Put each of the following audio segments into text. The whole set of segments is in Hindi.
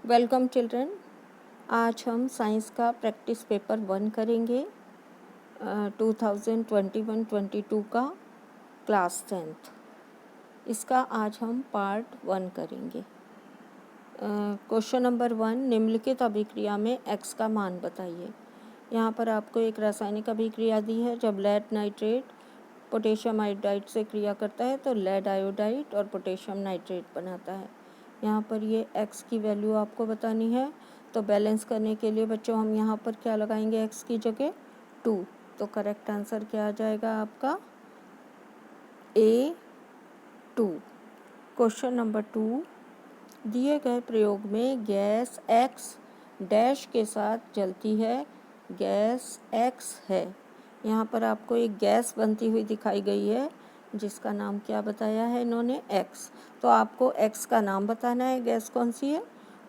Welcome children. आज हम साइंस का प्रैक्टिस पेपर 1 करेंगे 2021-22 का क्लास 10th। इसका आज हम पार्ट 1 करेंगे। क्वेश्चन नंबर 1, निम्नलिखित अभिक्रिया में x का मान बताइए। यहाँ पर आपको एक रासायनिक अभिक्रिया दी है। जब लेड नाइट्रेट पोटेशियम आयोडाइड से क्रिया करता है तो लेड आयोडाइड और पोटेशियम नाइट्रेट बनाता है। यहाँ पर ये x की वैल्यू आपको बतानी है। तो बैलेंस करने के लिए बच्चों हम यहाँ पर क्या लगाएंगे, x की जगह 2। तो करेक्ट आंसर क्या आ जाएगा आपका A2। क्वेश्चन नंबर 2, दिए गए प्रयोग में गैस x डैश के साथ जलती है। गैस x है। यहाँ पर आपको एक गैस बनती हुई दिखाई गई है जिसका नाम क्या बताया है इन्होंने, x। तो आपको x का नाम बताना है, गैस कौन सी है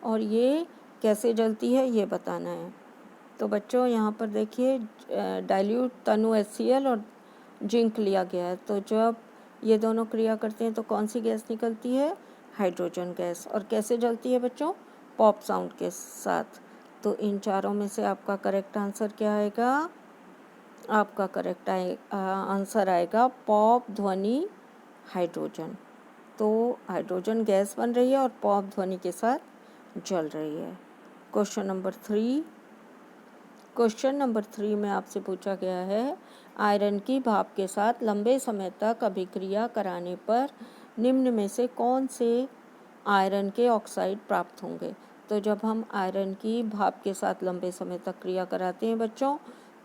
और ये कैसे जलती है ये बताना है। तो बच्चों यहाँ पर देखिए डाइल्यूट तनु HCl और जिंक लिया गया है। तो जब ये दोनों क्रिया करते हैं तो कौन सी गैस निकलती है, हाइड्रोजन गैस। और कैसे जलती है बच्चों, पॉप साउंड के साथ। तो इन चारों में से आपका करेक्ट आंसर क्या आएगा, आपका करेक्ट आंसर आएगा पॉप ध्वनि हाइड्रोजन। तो हाइड्रोजन गैस बन रही है और पॉप ध्वनि के साथ जल रही है। क्वेश्चन नंबर 3 में आपसे पूछा गया है, आयरन की भाप के साथ लंबे समय तक अभिक्रिया कराने पर निम्न में से कौन से आयरन के ऑक्साइड प्राप्त होंगे। तो जब हम आयरन की भाप के साथ लंबे समय तक क्रिया कराते हैं बच्चों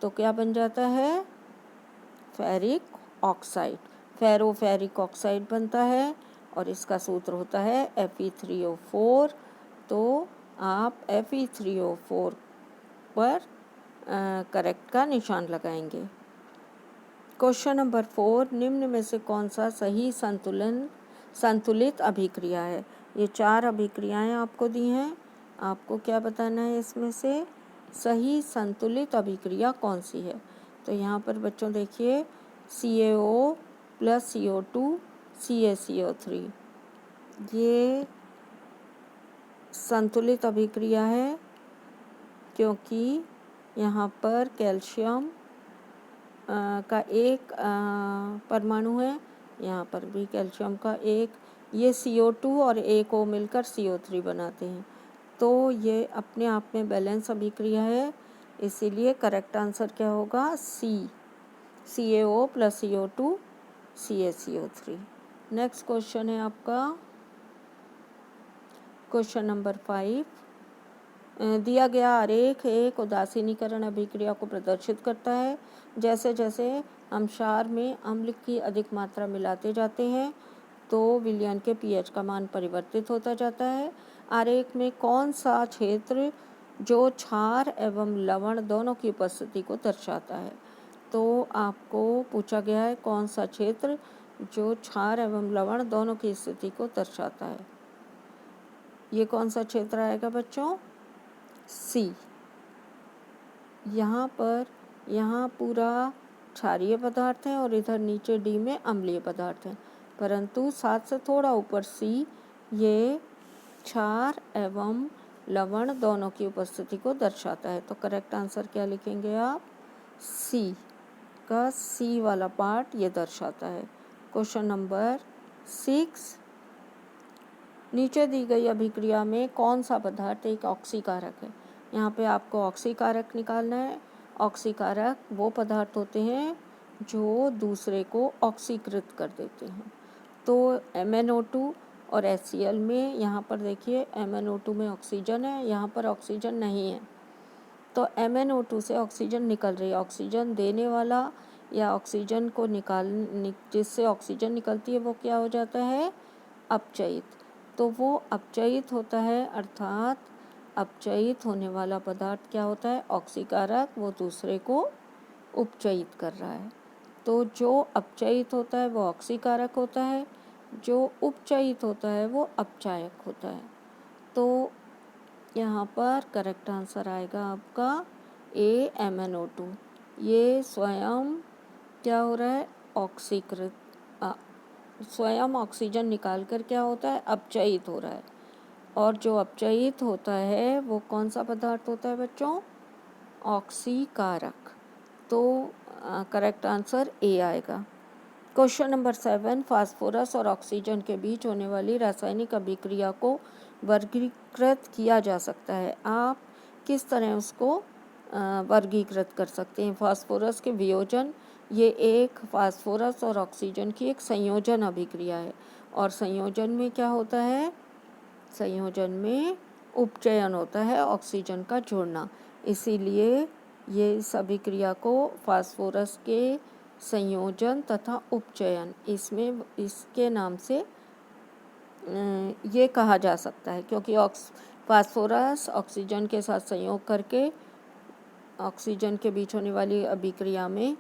तो क्या बन जाता है, फेरिक ऑक्साइड, फेरोफेरिक ऑक्साइड बनता है और इसका सूत्र होता है Fe3O4। तो आप Fe3O4 पर करेक्ट का निशान लगाएंगे। क्वेश्चन नंबर 4, निम्न में से कौन सा सही संतुलित अभिक्रिया है। ये 4 अभिक्रियाएं आपको दी हैं, आपको क्या बताना है इसमें से सही संतुलित अभिक्रिया कौन सी है। तो यहाँ पर बच्चों देखिए CaO + CO2 CaCO3 ये संतुलित अभिक्रिया है क्योंकि यहाँ पर कैल्शियम का एक परमाणु है, यहाँ पर भी कैल्शियम का एक, ये CO2 और एक O मिलकर CO3 बनाते हैं। तो ये अपने आप में बैलेंस अभिक्रिया है, इसीलिए करेक्ट आंसर क्या होगा, CaO + CO2 CaCO3। Next question है आपका क्वेश्चन नंबर 5, दिया गया आरेख एक उदासीनीकरण अभिक्रिया को प्रदर्शित करता है। जैसे जैसे हम क्षार में अम्ल की अधिक मात्रा मिलाते जाते हैं तो विलयन के pH का मान परिवर्तित होता जाता है। आरेख में कौन सा क्षेत्र जो क्षार एवं लवण दोनों की उपस्थिति को दर्शाता है। तो आपको पूछा गया है कौन सा क्षेत्र जो क्षार एवं लवण दोनों की स्थिति को दर्शाता है। ये कौन सा क्षेत्र आएगा बच्चों, C। यहाँ पूरा क्षारीय पदार्थ है और इधर नीचे D में अम्लीय पदार्थ है, परंतु 7 से थोड़ा ऊपर C ये क्षार एवं लवण दोनों की उपस्थिति को दर्शाता है। तो करेक्ट आंसर क्या लिखेंगे आप, C का C वाला पार्ट ये दर्शाता है। क्वेश्चन नंबर 6, नीचे दी गई अभिक्रिया में कौन सा पदार्थ एक ऑक्सीकारक है। यहाँ पे आपको ऑक्सीकारक निकालना है। ऑक्सीकारक वो पदार्थ होते हैं जो दूसरे को ऑक्सीकृत कर देते हैं। तो MnO2 और HCl में यहाँ पर देखिए MnO2 में ऑक्सीजन है, यहाँ पर ऑक्सीजन नहीं है। तो MnO2 से ऑक्सीजन निकल रही है, ऑक्सीजन देने वाला या ऑक्सीजन को जिससे ऑक्सीजन निकलती है वो क्या हो जाता है, अपचयित। तो वो अपचयित होता है, अर्थात अपचयित होने वाला पदार्थ क्या होता है, ऑक्सीकारक, वो दूसरे को उपचयित कर रहा है। तो जो अपचयित होता है वो ऑक्सीकारक होता है, जो उपचयित होता है वो अपचायक होता है। तो यहाँ पर करेक्ट आंसर आएगा आपका A MnO2। ये स्वयं क्या हो रहा है, ऑक्सीकृत, स्वयं ऑक्सीजन निकाल कर क्या होता है, अपचयित हो रहा है। और जो अपचयित होता है वो कौन सा पदार्थ होता है बच्चों? ऑक्सीकारक। तो करेक्ट आंसर ए आएगा। क्वेश्चन नंबर 7, फास्फोरस और ऑक्सीजन के बीच होने वाली रासायनिक अभिक्रिया को वर्गीकृत किया जा सकता है। आप किस तरह उसको वर्गीकृत कर सकते हैं? फास्फोरस के वियोजन, ये एक फास्फोरस और ऑक्सीजन की एक संयोजन अभिक्रिया है। और संयोजन में क्या होता है? संयोजन में उपचयन होता है, ऑक्सीजन का जुड़ना। इसीलिए ये इस अभिक्रिया को फास्फोरस के संयोजन तथा उपचयन इसमें इसके नाम से ये कहा जा सकता है, क्योंकि फास्फोरस ऑक्सीजन के साथ संयोग करके ऑक्सीजन के बीच होने वाली अभिक्रिया में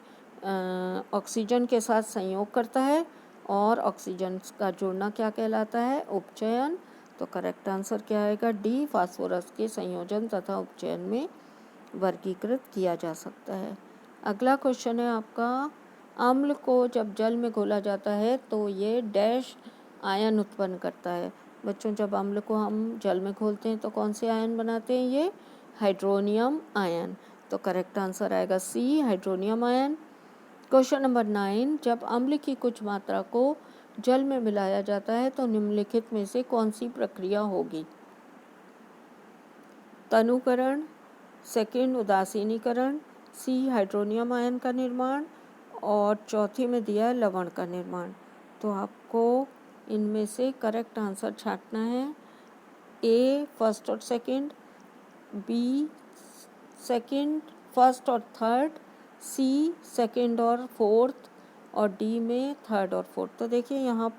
ऑक्सीजन के साथ संयोग करता है और ऑक्सीजन का जुड़ना क्या कहलाता है? उपचयन। तो करेक्ट आंसर क्या आएगा? डी, फास्फोरस के संयोजन तथा उपचयन में वर्गीकृत किया जा सकता है। अगला क्वेश्चन है आपका, अम्ल को जब जल में घोला जाता है तो ये डैश आयन उत्पन्न करता है। बच्चों, जब अम्ल को हम जल में घोलते हैं तो कौन से आयन बनाते हैं? ये हाइड्रोनियम आयन। तो करेक्ट आंसर आएगा सी, हाइड्रोनियम आयन। क्वेश्चन नंबर 9, जब अम्ल की कुछ मात्रा को जल में मिलाया जाता है तो निम्नलिखित में से कौन सी प्रक्रिया होगी? तनुकरण, सेकंड उदासीनीकरण, सी हाइड्रोनियम आयन का निर्माण, और चौथी में दिया है लवण का निर्माण। तो आपको इनमें से करेक्ट आंसर छांटना है। ए फर्स्ट और सेकंड, बी सेकंड फर्स्ट और थर्ड, सी सेकंड और फोर्थ, और डी में थर्ड और फोर्थ। तो देखिए यहाँ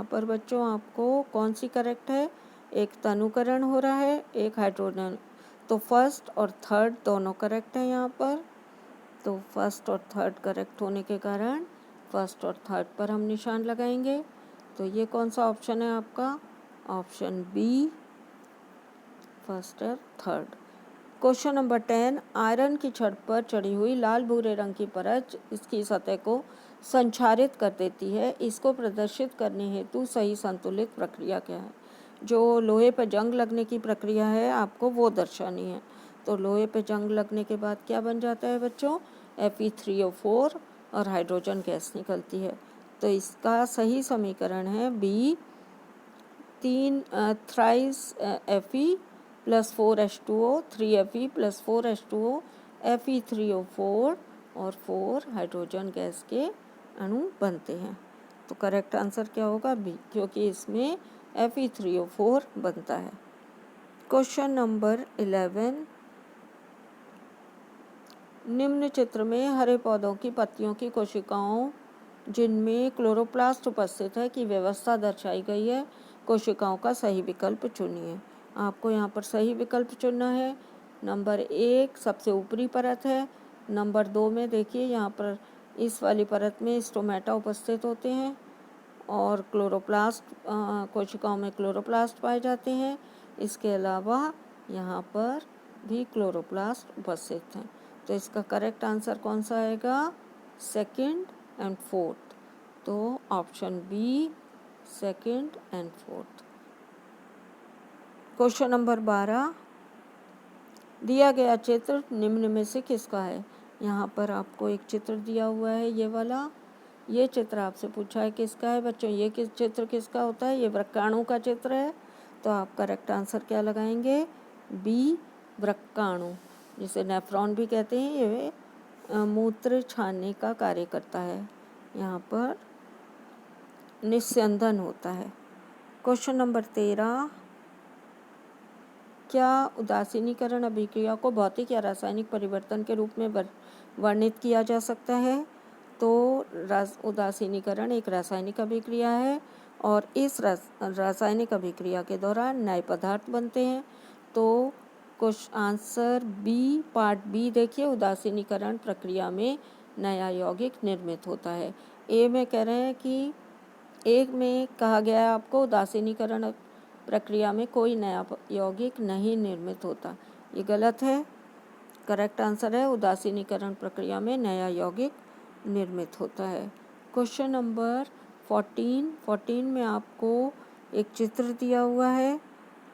पर बच्चों आपको कौन सी करेक्ट है? एक तनुकरण हो रहा है, एक हाइड्रोजन। तो फर्स्ट और थर्ड दोनों करेक्ट है यहाँ पर। तो फर्स्ट और थर्ड करेक्ट होने के कारण फर्स्ट और थर्ड पर हम निशान लगाएंगे। तो ये कौन सा ऑप्शन है आपका? ऑप्शन बी, फर्स्ट और थर्ड। क्वेश्चन नंबर 10, आयरन की छड़ पर चढ़ी हुई लाल भूरे रंग की परत इसकी सतह को संक्षारित कर देती है। इसको प्रदर्शित करने हेतु सही संतुलित प्रक्रिया क्या है? जो लोहे पर जंग लगने की प्रक्रिया है आपको वो दर्शानी है। तो लोहे पर जंग लगने के बाद क्या बन जाता है बच्चों? Fe3O4 और हाइड्रोजन गैस निकलती है। तो इसका सही समीकरण है B, 3 thrice Fe plus 4H2O, 3Fe plus 4H2O, Fe3O4 और 4 हाइड्रोजन गैस के अणु बनते हैं। तो करेक्ट आंसर क्या होगा? बी, क्योंकि इसमें Fe3O4 बनता है। क्वेश्चन नंबर 11, निम्न चित्र में हरे पौधों की पत्तियों की कोशिकाओं जिनमें क्लोरोप्लास्ट उपस्थित है की व्यवस्था दर्शाई गई है। कोशिकाओं का सही विकल्प चुनिए। आपको यहाँ पर सही विकल्प चुनना है। नंबर 1 सबसे ऊपरी परत है। नंबर 2 में देखिए यहाँ पर इस वाली परत में स्टोमेटा उपस्थित होते हैं और क्लोरोप्लास्ट कोशिकाओं में क्लोरोप्लास्ट पाए जाते हैं। इसके अलावा यहाँ पर भी क्लोरोप्लास्ट उपस्थित हैं। तो इसका करेक्ट आंसर कौन सा आएगा? Second and fourth. तो option B, second and fourth. Question number 12, दिया गया चित्र निम्न में से किसका है? यहाँ पर आपको एक चित्र दिया हुआ है, ये वाला। ये चित्र आपसे पूछा है किसका है बच्चों? ये चित्र किसका होता है? ये वृक्काणु का चित्र है। तो आप करेक्ट आंसर क्या लगाएंगे? बी, वृक्काणु, जिसे नेफ्रॉन भी कहते हैं। ये मूत्र छानने का कार्य करता है, यहाँ पर निस्यंदन होता है। क्वेश्चन नंबर 13, क्या उदासीनीकरण अभिक्रिया को भौतिक या रासायनिक परिवर्तन के रूप में वर्णित किया जा सकता है? तो उदासीनीकरण एक रासायनिक अभिक्रिया है और इस रासायनिक अभिक्रिया के दौरान नए पदार्थ बनते हैं। तो कुछ आंसर बी, पार्ट बी देखिए, उदासीनीकरण प्रक्रिया में नया यौगिक निर्मित होता है। ए में कह रहे हैं कि एक में कहा गया है आपको उदासीनीकरण प्रक्रिया में कोई नया यौगिक नहीं निर्मित होता। ये गलत है। करेक्ट आंसर है उदासीनीकरण प्रक्रिया में नया यौगिक निर्मित होता है। क्वेश्चन नंबर 14 में आपको एक चित्र दिया हुआ है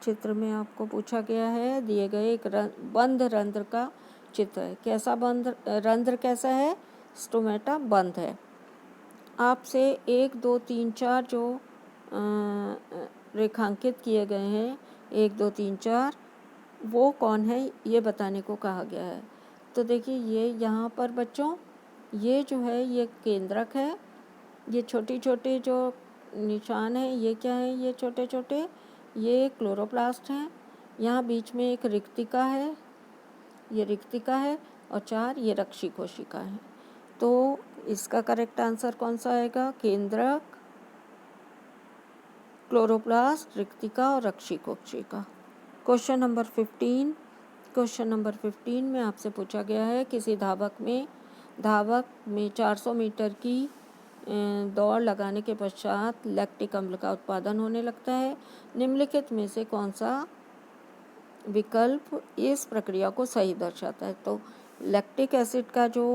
चित्र में आपको पूछा गया है, दिए गए एक बंद रंध्र का चित्र है। कैसा बंद रंध्र कैसा है? स्टोमेटा बंद है। आपसे 1, 2, 3, 4 जो रेखांकित किए गए हैं, 1, 2, 3, 4, वो कौन है ये बताने को कहा गया है। तो देखिए ये यहाँ पर बच्चों ये जो है ये केंद्रक है। ये छोटी छोटी जो निशान हैं ये क्या है? ये छोटे छोटे ये क्लोरोप्लास्ट हैं। यहाँ बीच में एक रिक्तिका है, ये रिक्तिका है, और 4 ये रक्षी कोशिका है। तो इसका करेक्ट आंसर कौन सा आएगा? केंद्रक, क्लोरोप्लास्ट, रिक्तिका और रक्षी कोशिका। Question number 15। क्वेश्चन नंबर 15 में आपसे पूछा गया है किसी धावक में 400 मीटर की दौड़ लगाने के पश्चात लैक्टिक अम्ल का उत्पादन होने लगता है। निम्नलिखित में से कौन सा विकल्प इस प्रक्रिया को सही दर्शाता है? तो लैक्टिक एसिड का जो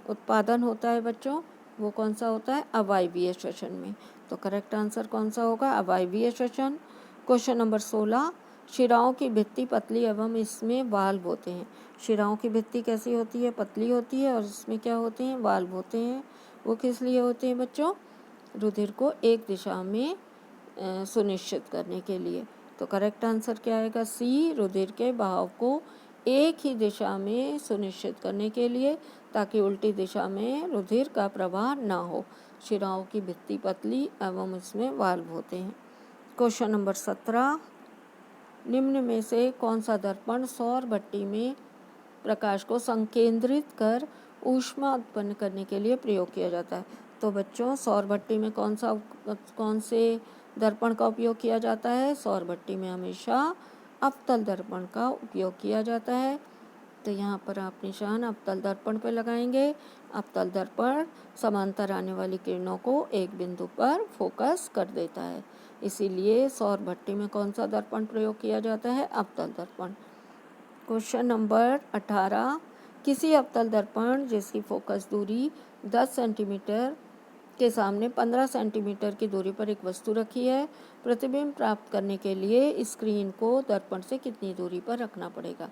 उत्पादन होता है बच्चों, वो कौन सा होता है? अवायवीय श्वसन में। तो करेक्ट आंसर कौन सा होगा? अवायवीय श्वसन। Question number 16। शिराओं की भित्ति पतली एवं इसमें वाल्व होते हैं। शिराओं की भित्ति कैसी होती है? पतली होती है, और इसमें क्या होते हैं? वाल्व होते हैं। वो किस लिए होते हैं बच्चों? रुधिर को एक दिशा में सुनिश्चित करने के लिए। तो करेक्ट आंसर क्या आएगा? सी, रुधिर के बहाव को एक ही दिशा में सुनिश्चित करने के लिए, ताकि उल्टी दिशा में रुधिर का प्रवाह ना हो। शिराओं की भित्ति पतली एवं इसमें वाल्व होते हैं। Question number 17। निम्न में से कौन सा दर्पण सौर भट्टी में प्रकाश को संकेंद्रित कर ऊष्मा उत्पन्न करने के लिए प्रयोग किया जाता है? तो बच्चों सौर भट्टी में कौन से दर्पण का उपयोग किया जाता है? सौर भट्टी में हमेशा अवतल दर्पण का उपयोग किया जाता है। तो यहाँ पर आप निशान अवतल दर्पण पर लगाएंगे। अवतल दर्पण समांतर आने वाली किरणों को एक बिंदु पर फोकस कर देता है, इसीलिए सौर भट्टी में कौन सा दर्पण प्रयोग किया जाता है? अवतल दर्पण। Question number 18। किसी अवतल दर्पण जिसकी फोकस दूरी 10 सेंटीमीटर के सामने 15 सेंटीमीटर की दूरी पर एक वस्तु रखी है, प्रतिबिंब प्राप्त करने के लिए स्क्रीन को दर्पण से कितनी दूरी पर रखना पड़ेगा?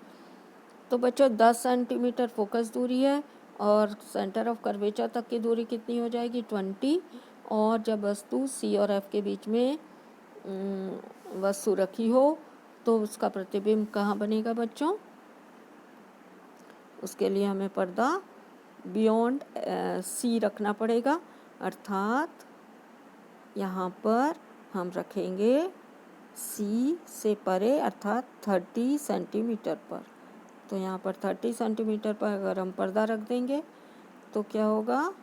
तो बच्चों 10 सेंटीमीटर फोकस दूरी है, और सेंटर ऑफ कर्वेचर तक की दूरी कितनी हो जाएगी? 20। और जब वस्तु सी और एफ के बीच में वस्तु रखी हो तो उसका प्रतिबिंब कहाँ बनेगा बच्चों? उसके लिए हमें पर्दा बियॉन्ड सी रखना पड़ेगा, अर्थात यहाँ पर हम रखेंगे सी से परे, अर्थात 30 सेंटीमीटर पर। तो यहाँ पर 30 सेंटीमीटर पर अगर हम पर्दा रख देंगे तो क्या होगा?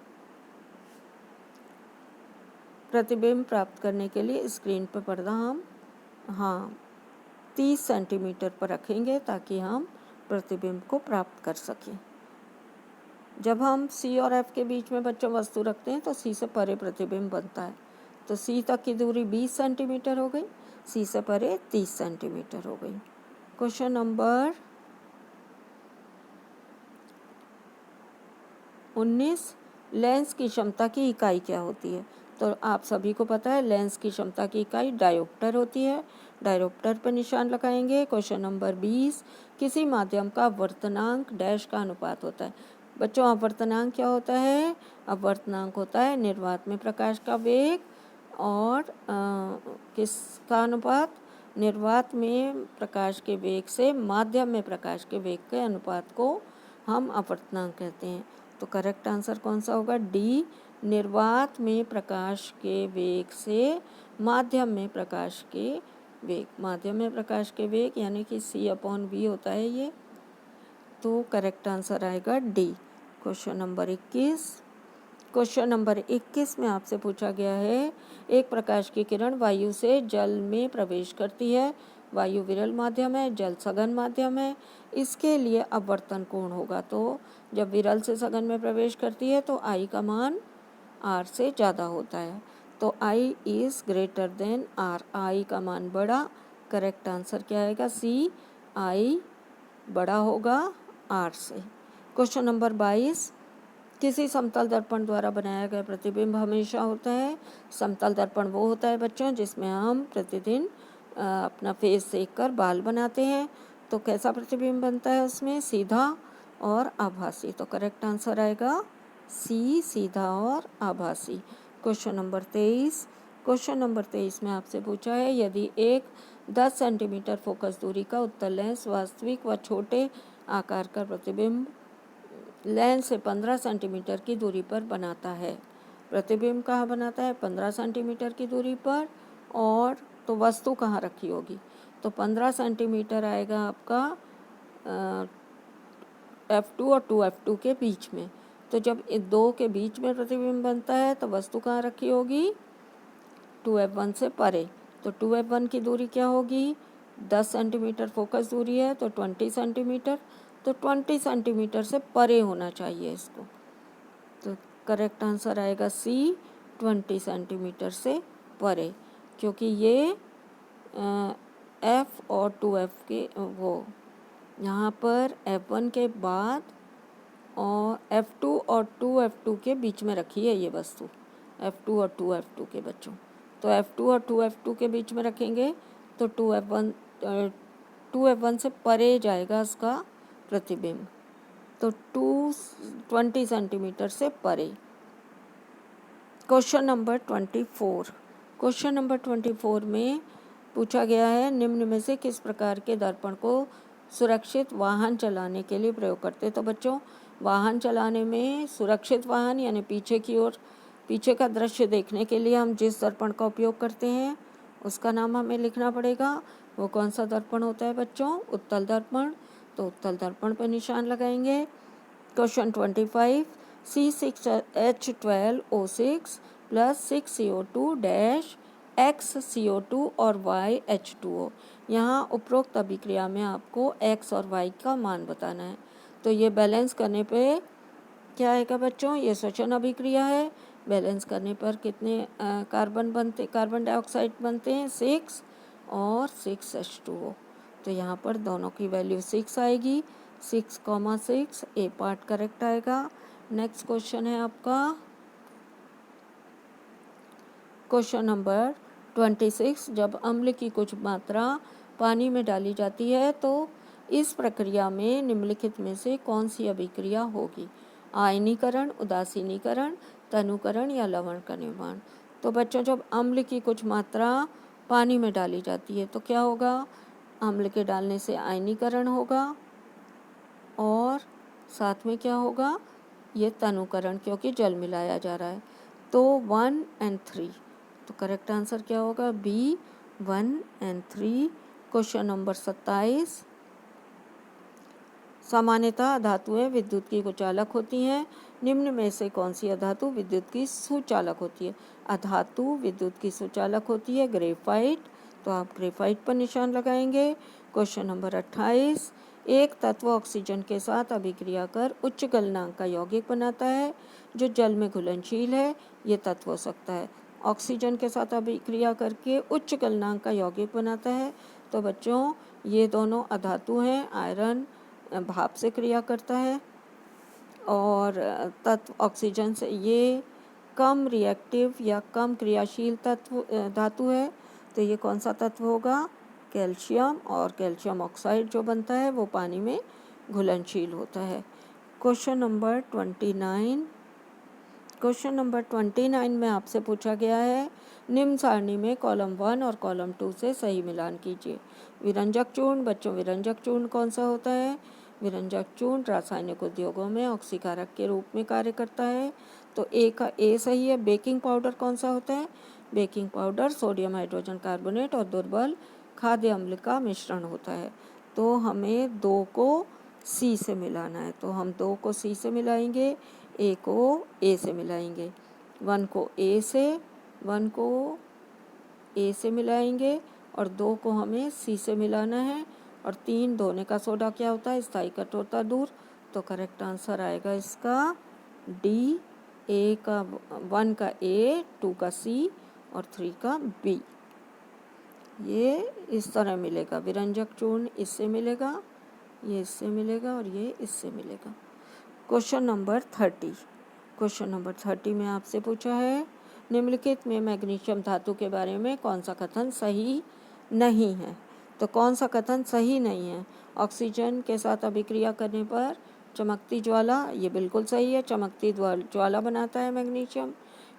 प्रतिबिंब प्राप्त करने के लिए स्क्रीन पर पर्दा हम 30 सेंटीमीटर पर रखेंगे, ताकि हम प्रतिबिंब को प्राप्त कर सकें। जब हम सी और एफ के बीच में बच्चों वस्तु रखते हैं तो सी से परे प्रतिबिंब बनता है। तो सी तक की दूरी 20 सेंटीमीटर हो गई, सी से परे 30 सेंटीमीटर हो गई। Question number 19। लेंस की क्षमता की इकाई क्या होती है? तो आप सभी को पता है लेंस की क्षमता की इकाई डायोप्टर होती है। डायोप्टर पर निशान लगाएंगे। Question number 20। किसी माध्यम का अपवर्तनांक डैश का अनुपात होता है। बच्चों अपवर्तनांक क्या होता है? अपवर्तनांक होता है निर्वात में प्रकाश का वेग और किसका अनुपात? निर्वात में प्रकाश के वेग से माध्यम में प्रकाश के वेग के अनुपात को हम अपवर्तनांक कहते हैं। तो करेक्ट आंसर कौन सा होगा? डी, निर्वात में प्रकाश के वेग से माध्यम में प्रकाश के वेग। माध्यम में प्रकाश के वेग यानी कि C/V होता है ये। तो करेक्ट आंसर आएगा D. Question number 21। Question number 21 में आपसे पूछा गया है एक प्रकाश की किरण वायु से जल में प्रवेश करती है। वायु विरल माध्यम है, जल सघन माध्यम है, इसके लिए अपवर्तन कोण होगा। तो जब विरल से सघन में प्रवेश करती है तो I का मान R से ज़्यादा होता है। तो I is greater than R, I का मान बड़ा। करेक्ट आंसर क्या आएगा? C, I बड़ा होगा R से। Question number 22। किसी समतल दर्पण द्वारा बनाया गया प्रतिबिंब हमेशा होता है। समतल दर्पण वो होता है बच्चों जिसमें हम प्रतिदिन अपना फेस सेक कर बाल बनाते हैं, तो कैसा प्रतिबिंब बनता है उसमें? सीधा और आभासी। तो करेक्ट आंसर आएगा सी, सीधा और आभासी। Question number 23। क्वेश्चन नंबर 23 में आपसे पूछा है, यदि एक 10 सेंटीमीटर फोकस दूरी का उत्तल लेंस वास्तविक व छोटे आकार का प्रतिबिंब लेंस से 15 सेंटीमीटर की दूरी पर बनाता है। प्रतिबिंब कहाँ बनाता है? 15 सेंटीमीटर की दूरी पर। और तो वस्तु कहाँ रखी होगी? तो 15 सेंटीमीटर आएगा आपका F2 और 2F2 के बीच में। तो जब दो के बीच में प्रतिबिंब बनता है तो वस्तु कहाँ रखी होगी? 2F1 से परे। तो 2F1 की दूरी क्या होगी? 10 सेंटीमीटर फोकस दूरी है तो 20 सेंटीमीटर। तो 20 सेंटीमीटर से परे होना चाहिए इसको। तो करेक्ट आंसर आएगा सी, 20 सेंटीमीटर से परे, क्योंकि ये F और 2F के वो यहाँ पर F1 के बाद और F2 और 2F2 के बीच में रखी है ये वस्तु, F2 और 2F2 के बच्चों। तो F2 और 2F2 के बीच में रखेंगे तो 2F1 से परे जाएगा इसका प्रतिबिंब। तो 20 सेंटीमीटर से परे। Question number 24। क्वेश्चन नंबर 24 में पूछा गया है, निम्न में से किस प्रकार के दर्पण को सुरक्षित वाहन चलाने के लिए प्रयोग करते हैं? तो बच्चों, वाहन चलाने में सुरक्षित वाहन यानी पीछे की ओर, पीछे का दृश्य देखने के लिए हम जिस दर्पण का उपयोग करते हैं उसका नाम हमें लिखना पड़ेगा। वो कौन सा दर्पण होता है बच्चों? उत्तल दर्पण। तो उत्तल दर्पण पर निशान लगाएंगे। Question 25। C6H12O6 plus 6CO2 dash X CO2 और Y H2O। यहाँ उपरोक्त अभिक्रिया में आपको X और Y का मान बताना है। तो ये बैलेंस करने पे क्या आएगा बच्चों? ये श्वसन अभिक्रिया है। बैलेंस करने पर कितने कार्बन डाइऑक्साइड बनते हैं? 6 और 6H2O। तो यहाँ पर दोनों की वैल्यू 6 आएगी। 6,6 ए पार्ट करेक्ट आएगा। नेक्स्ट क्वेश्चन है आपका क्वेश्चन नंबर 26। जब अम्ल की कुछ मात्रा पानी में डाली जाती है तो इस प्रक्रिया में निम्नलिखित में से कौन सी अभिक्रिया होगी? आयनीकरण, उदासीनीकरण, तनुकरण या लवण का निर्माण। तो बच्चों, जब अम्ल की कुछ मात्रा पानी में डाली जाती है तो क्या होगा? अम्ल के डालने से आयनीकरण होगा और साथ में क्या होगा? ये तनुकरण, क्योंकि जल मिलाया जा रहा है। तो 1 और 3। तो करेक्ट आंसर क्या होगा? बी, 1 और 3। Question number 27। सामान्यतः धातुएं विद्युत की कुचालक होती हैं। निम्न में से कौन सी अधातु विद्युत की सुचालक होती है? अधातु विद्युत की सुचालक होती है ग्रेफाइट। तो आप ग्रेफाइट पर निशान लगाएंगे। Question number 28। एक तत्व ऑक्सीजन के साथ अभिक्रिया कर उच्च गलनांक का यौगिक बनाता है जो जल में घुलनशील है। ये तत्व हो सकता है। ऑक्सीजन के साथ अभिक्रिया करके उच्च गलनांक का यौगिक बनाता है। तो बच्चों, ये दोनों अधातु हैं। आयरन भाप से क्रिया करता है और तत्व ऑक्सीजन से, ये कम रिएक्टिव या कम क्रियाशील तत्व धातु है। तो ये कौन सा तत्व होगा? कैल्शियम। और कैल्शियम ऑक्साइड जो बनता है वो पानी में घुलनशील होता है। Question number 29। क्वेश्चन नंबर 29 में आपसे पूछा गया है, निम्न सारणी में कॉलम 1 और कॉलम 2 से सही मिलान कीजिए। विरंजक चूर्ण। बच्चों, विरंजक चूर्ण कौन सा होता है? विरंजक चूर्ण रासायनिक उद्योगों में ऑक्सीकारक के रूप में कार्य करता है। तो ए का ए सही है। बेकिंग पाउडर कौन सा होता है? Baking powder sodium hydrogen carbonate और दुर्बल खाद्य अम्ल का मिश्रण होता है। तो हमें 2 को सी से मिलाना है। तो हम 2 को सी से मिलाएंगे, ए को ए से मिलाएंगे, 1 को ए से मिलाएंगे और 2 को हमें सी से मिलाना है। और 3 धोने का सोडा क्या होता है? स्थायी कठोरता दूर। तो करेक्ट आंसर आएगा इसका डी, 1 का ए, 2 का सी और 3 का बी। ये इस तरह मिलेगा। विरंजक चूर्ण इससे मिलेगा, ये इससे मिलेगा और ये इससे मिलेगा। Question number 30। क्वेश्चन नंबर 30 में आपसे पूछा है, निम्नलिखित में मैग्नीशियम धातु के बारे में कौन सा कथन सही नहीं है। तो कौन सा कथन सही नहीं है? ऑक्सीजन के साथ अभिक्रिया करने पर चमकती ज्वाला, ये बिल्कुल सही है, चमकती ज्वाला बनाता है मैग्नीशियम।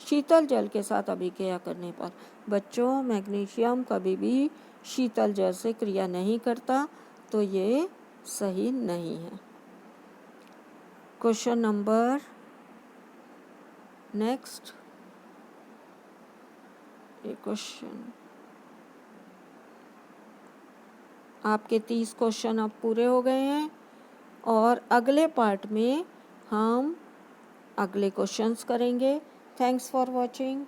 शीतल जल के साथ अभिक्रिया करने पर, बच्चों मैग्नीशियम कभी भी शीतल जल से क्रिया नहीं करता, तो ये सही नहीं है। क्वेश्चन नंबर नेक्स्ट, ये क्वेश्चन आपके 30 क्वेश्चन अब पूरे हो गए हैं और अगले पार्ट में हम अगले क्वेश्चंस करेंगे। Thanks for watching.